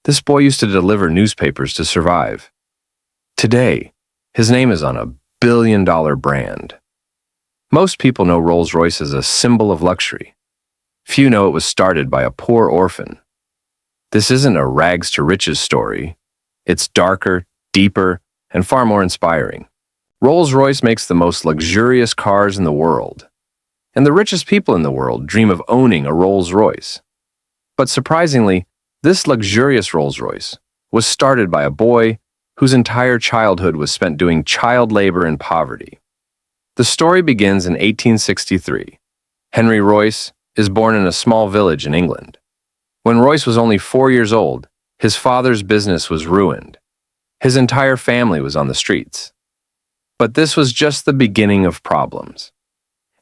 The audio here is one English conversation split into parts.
This boy used to deliver newspapers to survive. Today, his name is on a billion-dollar brand. Most people know Rolls Royce as a symbol of luxury. Few know it was started by a poor orphan. This isn't a rags to riches story. It's darker, deeper, and far more inspiring. Rolls Royce makes the most luxurious cars in the world. And the richest people in the world dream of owning a Rolls Royce. But surprisingly, this luxurious Rolls Royce was started by a boy whose entire childhood was spent doing child labor in poverty. The story begins in 1863. Henry Royce is born in a small village in England. When Royce was only 4 years old, his father's business was ruined. His entire family was on the streets. But this was just the beginning of problems.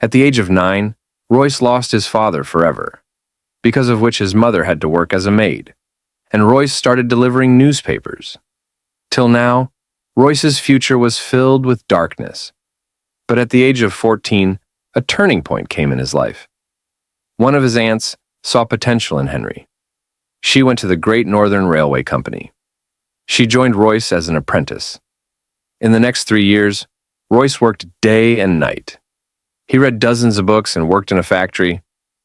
At the age of 9, Royce lost his father forever, because of which his mother had to work as a maid, and Royce started delivering newspapers. Till now, Royce's future was filled with darkness. But at the age of 14, a turning point came in his life. One of his aunts saw potential in Henry. She went to the Great Northern Railway Company. She joined Royce as an apprentice. In the next 3 years, Royce worked day and night. He read dozens of books and worked in a factory.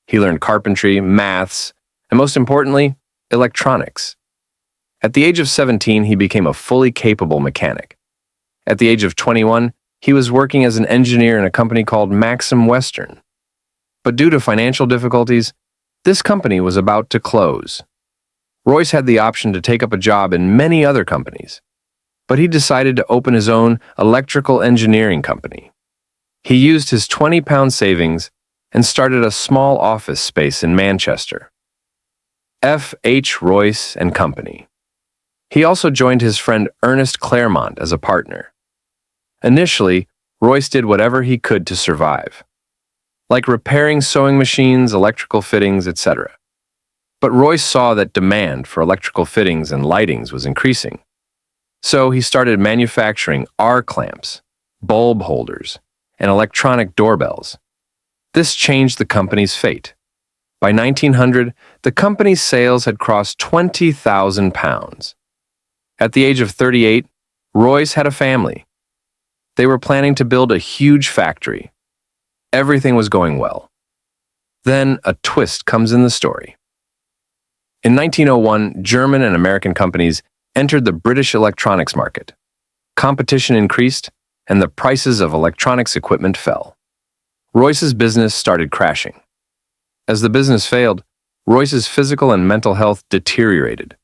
He learned carpentry, maths, and most importantly, electronics. At the age of 17, he became a fully capable mechanic. At the age of 21, he was working as an engineer in a company called Maxim Western. But due to financial difficulties, this company was about to close. Royce had the option to take up a job in many other companies, but he decided to open his own electrical engineering company. He used his 20-pound savings and started a small office space in Manchester. F. H. Royce and Company. He also joined his friend Ernest Claremont as a partner. Initially, Royce did whatever he could to survive, like repairing sewing machines, electrical fittings, etc. But Royce saw that demand for electrical fittings and lightings was increasing. So he started manufacturing R-clamps, bulb holders, and electronic doorbells. This changed the company's fate. By 1900, the company's sales had crossed 20,000 pounds. At the age of 38, Royce had a family. They were planning to build a huge factory. Everything was going well. Then a twist comes in the story. In 1901, German and American companies entered the British electronics market. Competition increased, and the prices of electronics equipment fell. Royce's business started crashing. As the business failed, Royce's physical and mental health deteriorated.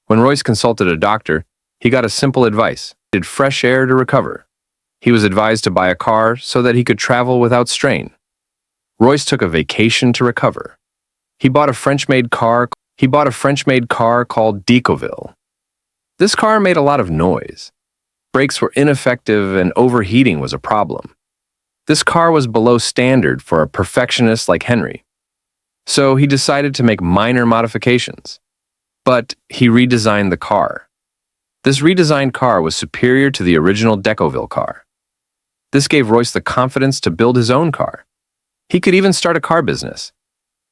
When Royce consulted a doctor, he got a simple advice: he needed fresh air to recover. He was advised to buy a car so that he could travel without strain. Royce took a vacation to recover. He bought a French-made car called Decauville. This car made a lot of noise. Brakes were ineffective and overheating was a problem. This car was below standard for a perfectionist like Henry. So he decided to make minor modifications. But he redesigned the car. This redesigned car was superior to the original Decauville car. This gave Royce the confidence to build his own car. He could even start a car business.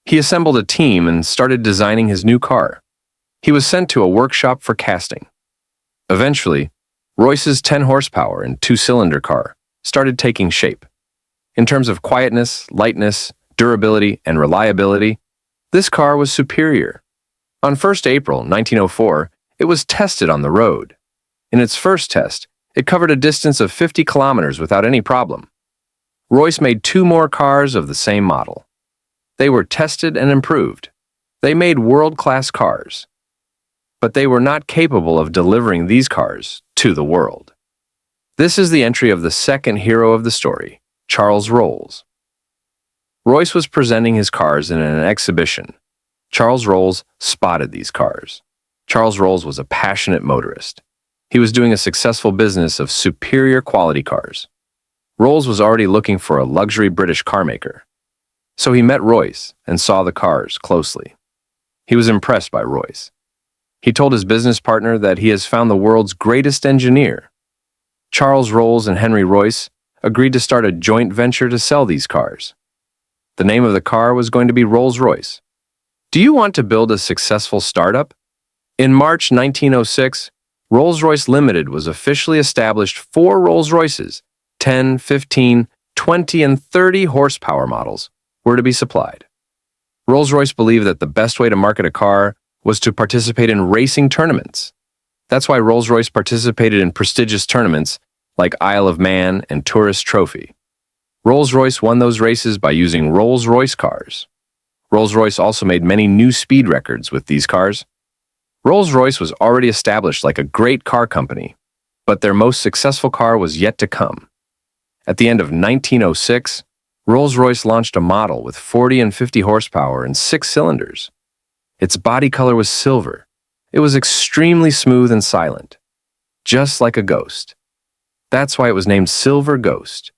He assembled a team and started designing his new car. He was sent to a workshop for casting. Eventually, Royce's 10 horsepower and 2-cylinder car started taking shape. In terms of quietness, lightness, durability, and reliability, this car was superior. On 1st April 1904, it was tested on the road. In its first test, it covered a distance of 50 kilometers without any problem. Royce made 2 more cars of the same model. They were tested and improved. They made world-class cars. But they were not capable of delivering these cars to the world. This is the entry of the second hero of the story, Charles Rolls. Royce was presenting his cars in an exhibition. Charles Rolls spotted these cars. Charles Rolls was a passionate motorist. He was doing a successful business of superior quality cars. Rolls was already looking for a luxury British car maker. So he met Royce and saw the cars closely. He was impressed by Royce. He told his business partner that he has found the world's greatest engineer. Charles Rolls and Henry Royce agreed to start a joint venture to sell these cars. The name of the car was going to be Rolls Royce. Do you want to build a successful startup? In March 1906, Rolls-Royce Limited was officially established. 4 Rolls-Royces, 10, 15, 20, and 30 horsepower models, were to be supplied. Rolls-Royce believed that the best way to market a car was to participate in racing tournaments. That's why Rolls-Royce participated in prestigious tournaments like Isle of Man and Tourist Trophy. Rolls-Royce won those races by using Rolls-Royce cars. Rolls-Royce also made many new speed records with these cars. Rolls-Royce was already established like a great car company, but their most successful car was yet to come. At the end of 1906, Rolls-Royce launched a model with 40 and 50 horsepower and 6 cylinders. Its body color was silver. It was extremely smooth and silent, just like a ghost. That's why it was named Silver Ghost.